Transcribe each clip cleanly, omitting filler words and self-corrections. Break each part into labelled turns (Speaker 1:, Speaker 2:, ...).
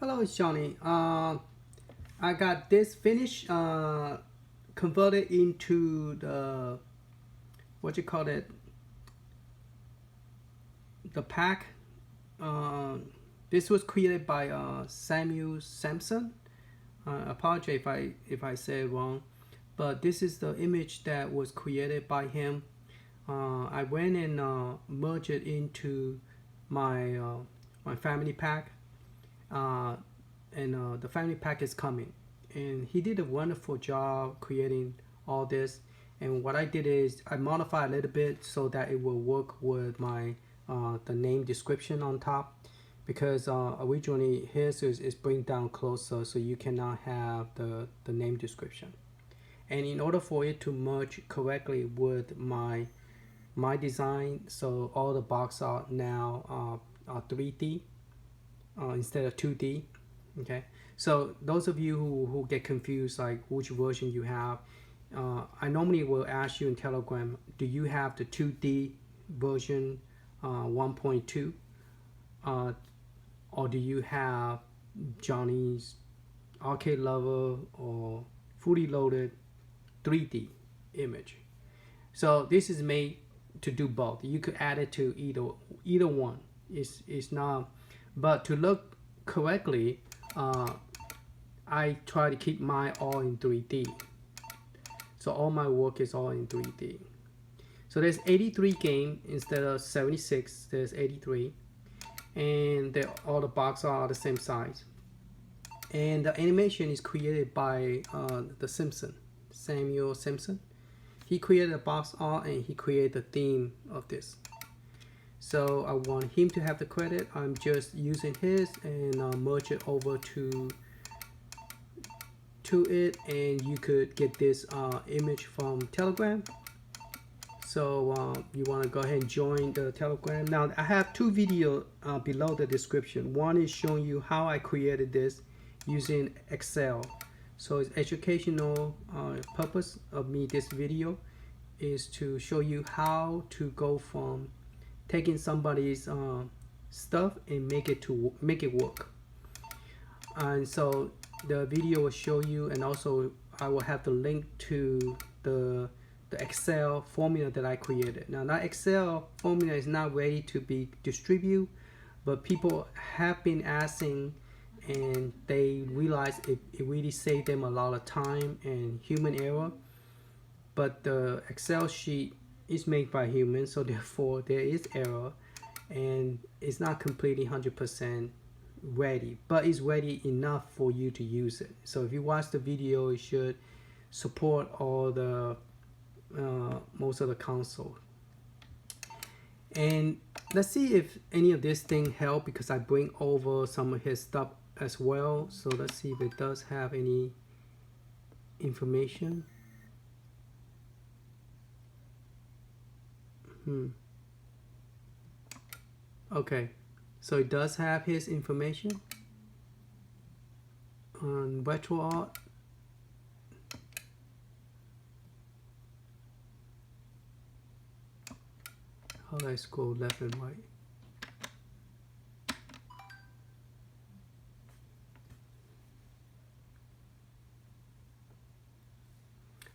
Speaker 1: Hello, it's Johnny. I got this finished, converted into the, what you call it, the pack. This was created by Samuel Sampson. Apologize if I say it wrong, but this is the image that was created by him. I went and merged it into my my family pack, and the family pack is coming. And he did a wonderful job creating all this. And what I did is I modified a little bit so that it will work with my the name description on top, because originally his is bring down closer, so you cannot have the name description. And in order for it to merge correctly with my design, so all the boxes are now 3D instead of 2D. Okay, so those of you who get confused like which version you have, I normally will ask you in Telegram, do you have the 2D version 1.2, or do you have Johnny's arcade lover or fully loaded 3D image? So this is made to do both. You could add it to either one. It's not, but to look correctly, I try to keep mine all in 3D. So all my work is all in 3D. So there's 83 games instead of 76. There's 83, and all the boxes are the same size. And the animation is created by the Samuel Simpson. He created a box art and he created the theme of this. So I want him to have the credit. I'm just using his and merge it over to it, and you could get this image from Telegram. So you want to go ahead and join the Telegram. Now I have two videos below the description. One is showing you how I created this using Excel. So it's educational purpose of me. This video is to show you how to go from taking somebody's stuff and make it work. And so the video will show you, and also I will have the link to the Excel formula that I created. Now that Excel formula is not ready to be distributed, but people have been asking, and they realize it really saved them a lot of time and human error. But the Excel sheet is made by humans, so therefore there is error, and it's not completely 100% ready, but it's ready enough for you to use it. So if you watch the video, it should support all the most of the console. And let's see if any of this thing help, because I bring over some of his stuff as well. So let's see if it does have any information. Okay, so it does have his information on Retroarch. How do I scroll left and right?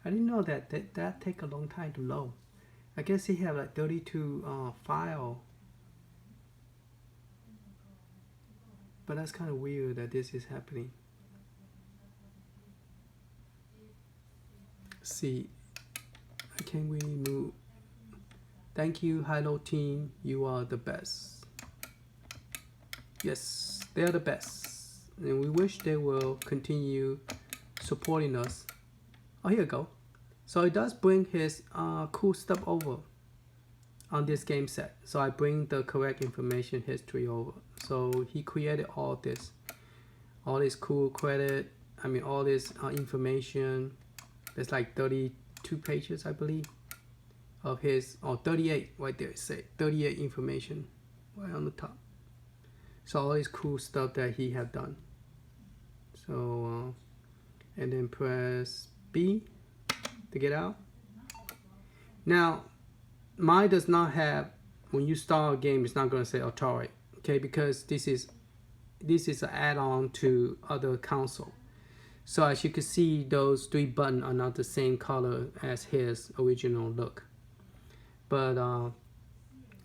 Speaker 1: I didn't know that take a long time to load. I guess he have like 32 file, but that's kind of weird that this is happening. See, I can't really move. Thank you, Hilo team. You are the best. Yes, they are the best, and we wish they will continue supporting us. Oh, here we go. So it does bring his cool stuff over on this game set. So I bring the correct information history over. So he created all this cool credit. I mean, all this information. There's like 32 pages, I believe, of his, or 38 right there. Say 38 information right on the top. So all this cool stuff that he have done. So and then press B to get out. Now mine does not have, when you start a game, it's not going to say Atari, okay, because this is this is an add-on to other console. So as you can see, those 3 buttons are not the same color as his original look. But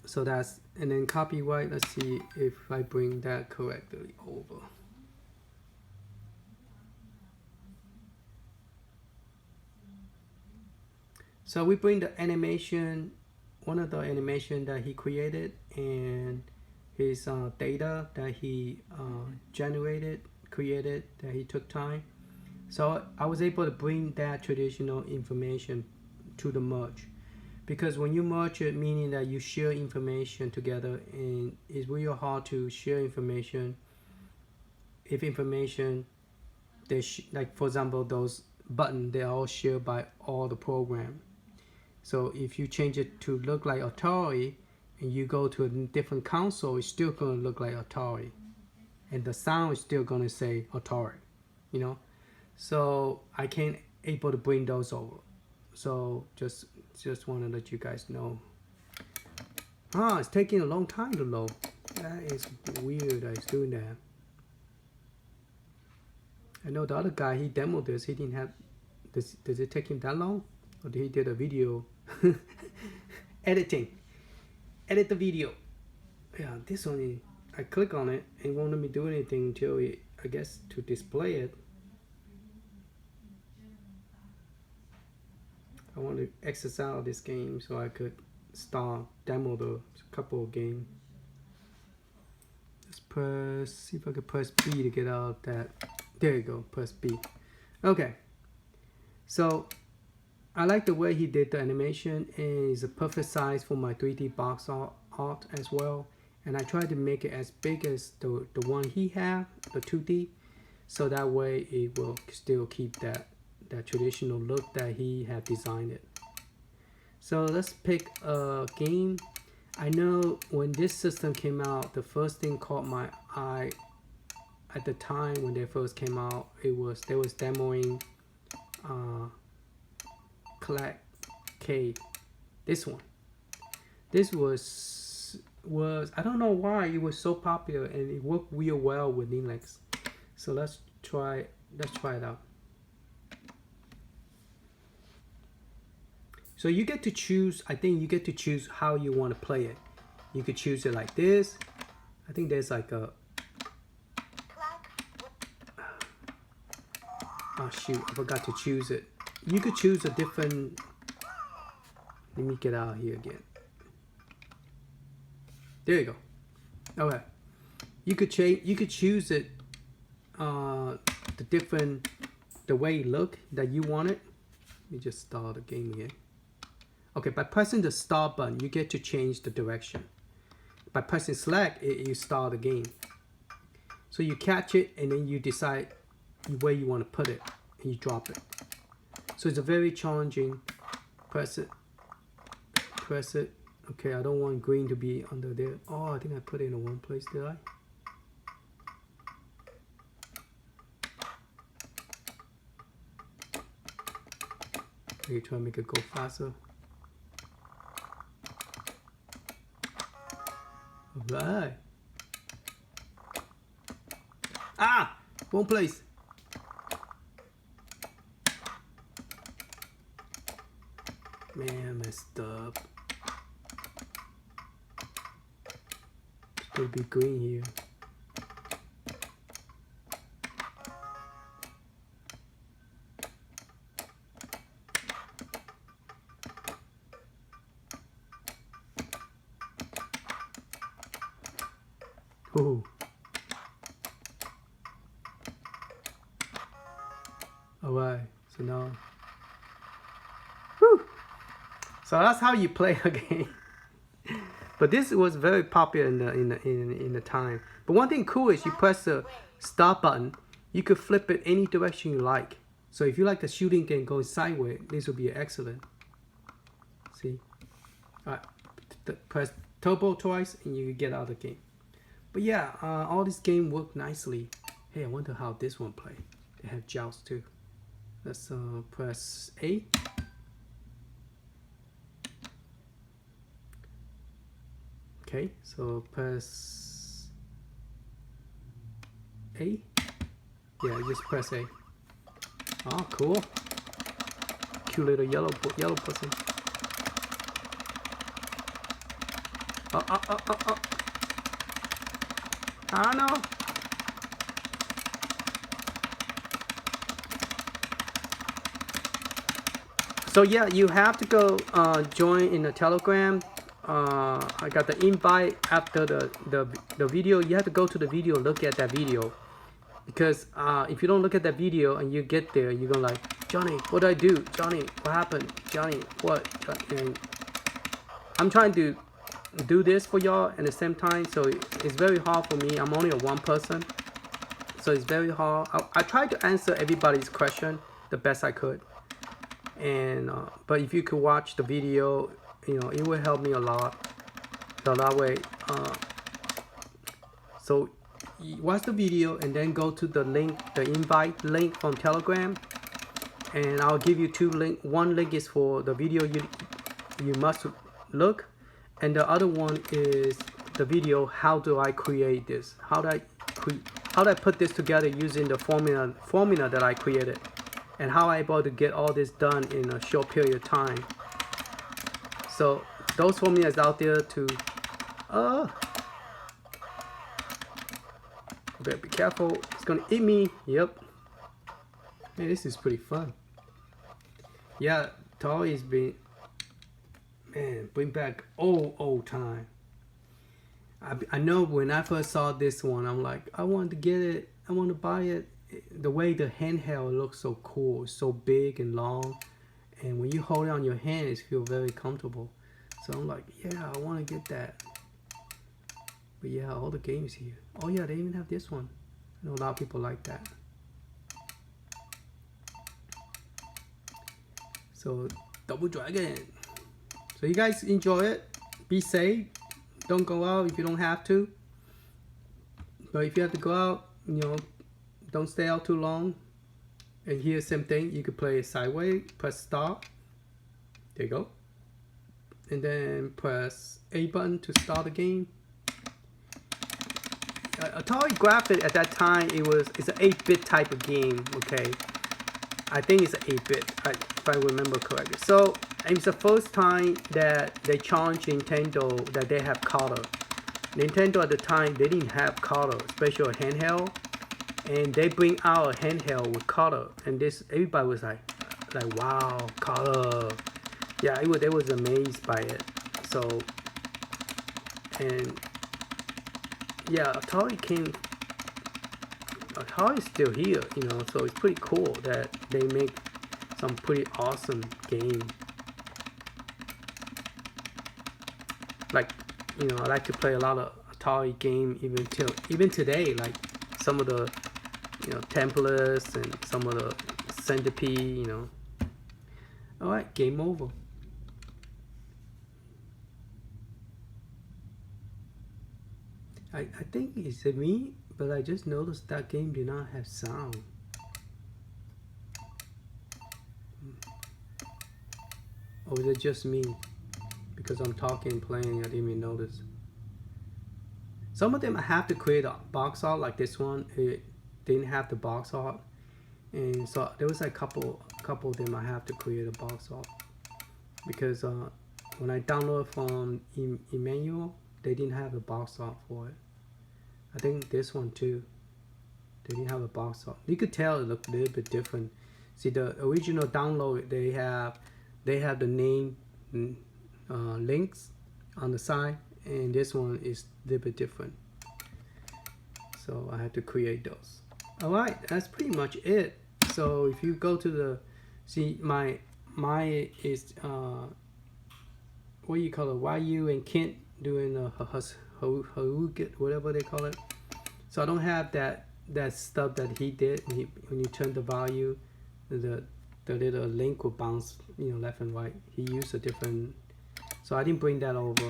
Speaker 1: so that's, and then copyright, let's see if I bring that correctly over. So we bring the animation, one of the animation that he created, and his data that he created, that he took time. So I was able to bring that traditional information to the merge. Because when you merge it, meaning that you share information together, and it's real hard to share information if information, like for example, those buttons, they're all shared by all the program. So if you change it to look like Atari and you go to a different console, it's still going to look like Atari. And the sound is still going to say Atari, you know? So I can't able to bring those over. So just want to let you guys know. It's taking a long time to load. That is weird that it's doing that. I know the other guy, he demoed this. He didn't have this. Does it take him that long? Or did he did a video edit the video? Yeah, this one, I click on it and it won't let me do anything until it, I guess, to display it. I want to exit out this game so I could start demo the couple of games. Let's see if I could press B to get out of that. There you go, press B. Okay, so I like the way he did the animation, and it's a perfect size for my 3D box art as well. And I tried to make it as big as the one he had, the 2D, so that way it will still keep that traditional look that he had designed it. So let's pick a game. I know when this system came out, the first thing caught my eye at the time when they first came out, they was demoing Collect K. This one. This was I don't know why it was so popular, and it worked real well with Lynx. So let's try it out. So you get to choose, I think you get to choose how you want to play it. You could choose it like this. I think there's like a, oh shoot, I forgot to choose it. You could choose a different, let me get out here again. There you go. Okay. You could choose it, the way it look that you want it. Let me just start the game again. Okay, by pressing the start button, you get to change the direction. By pressing select, you start the game. So you catch it, and then you decide where you want to put it, and you drop it. So it's a very challenging. Press it. Okay, I don't want green to be under there. Oh, I think I put it in the wrong place, did I? Okay, try to make it go faster. Alright. Ah! Wrong place. Man, I messed up. It'll be green here. Ooh. Alright, so now. Whew. So that's how you play a game. But this was very popular in the time. But one thing cool is you press the start button, you could flip it any direction you like. So if you like the shooting game going sideways, this will be excellent. See? Alright, press turbo twice and you get out of the game. But yeah, all this game work nicely. Hey, I wonder how this one play. They have joust too. Let's press A. Okay, so press A? Yeah, just press A. Oh, cool. Cute little yellow person. Oh. I don't know. So yeah, you have to go join in the Telegram. I got the invite after the video. You have to go to the video, look at that video, because if you don't look at that video and you get there, you're gonna like, Johnny, what did I do? Johnny, what happened? Johnny, what? And I'm trying to do this for y'all at the same time, so it's very hard for me. I'm only a one person, so it's very hard. I tried to answer everybody's question the best I could, and but if you could watch the video, you know, it will help me a lot. So that way, so watch the video and then go to the link, the invite link from Telegram, and I'll give you two links. One link is for the video you must look, and the other one is the video how do I create this, how do I put this together using the formula that I created, and how I'm able to get all this done in a short period of time. So those formulas out there to better be careful, it's gonna eat me. Yep. Man, this is pretty fun. Yeah, Atari's been, man, bring back old time. I know when I first saw this one, I'm like, I want to get it, I want to buy it. The way the handheld looks so cool, so big and long, and when you hold it on your hand, it feels very comfortable. So I'm like, yeah, I want to get that. But yeah, all the games here. Oh yeah, they even have this one. I know a lot of people like that. So Double Dragon. So you guys enjoy it. Be safe. Don't go out if you don't have to. But if you have to go out, you know, don't stay out too long. And here's the same thing. You could play it sideways. Press start. There you go. And then press A button to start the game. Atari graphic at that time, it's an 8-bit type of game. Okay, I think it's an 8-bit if I remember correctly. So it's the first time that they challenged Nintendo that they have color. Nintendo at the time, they didn't have color, especially a handheld, and they bring out a handheld with color, and this everybody was like wow, color. Yeah, they was amazed by it. So, and yeah, Atari's still here, you know, so it's pretty cool that they make some pretty awesome game. Like, you know, I like to play a lot of Atari game even today, like some of the, you know, Templars and some of the Centipede, you know. Alright, game over. I think it's me, but I just noticed that game did not have sound. Or is it just me? Because I'm talking and playing, I didn't even notice. Some of them I have to create a box art, like this one. It didn't have the box art, and so there was a couple of them I have to create a box art because when I download from Emmanuel, they didn't have the box art for it. I think this one too, they didn't have a box art. You could tell it looked a little bit different. See, the original download, they have the name Lynx on the side, and this one is a little bit different. So I had to create those. Alright, that's pretty much it. So if you go to the, see my is what do you call it, YU and Kent doing the whatever they call it. So I don't have that stuff that he did. When you turn the value, the little link will bounce, you know, left and right. He used a different, so I didn't bring that over.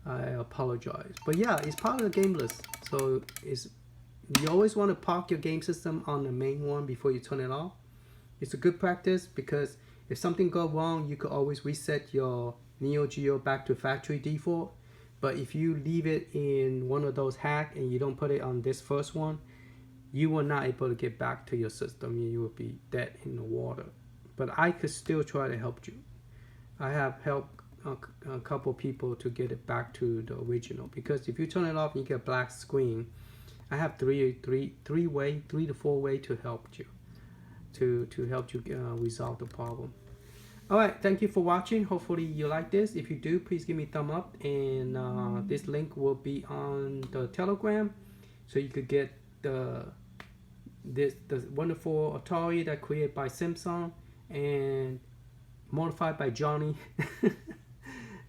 Speaker 1: I apologize. But yeah, it's part of the game list. So you always want to park your game system on the main one before you turn it off. It's a good practice because if something goes wrong, you could always reset your Neo Geo back to factory default. But if you leave it in one of those hacks and you don't put it on this first one, you will not able to get back to your system. You will be dead in the water. But I could still try to help you. I have helped a couple people to get it back to the original, because if you turn it off and you get a black screen, I have three to four way to help you resolve the problem. All right, thank you for watching. Hopefully you like this. If you do, please give me a thumb up, and this link will be on the Telegram, so you could get the wonderful Atari that created by Samsung and modified by Johnny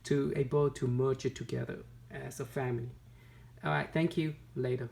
Speaker 1: to able to merge it together as a family. All right, thank you. Later.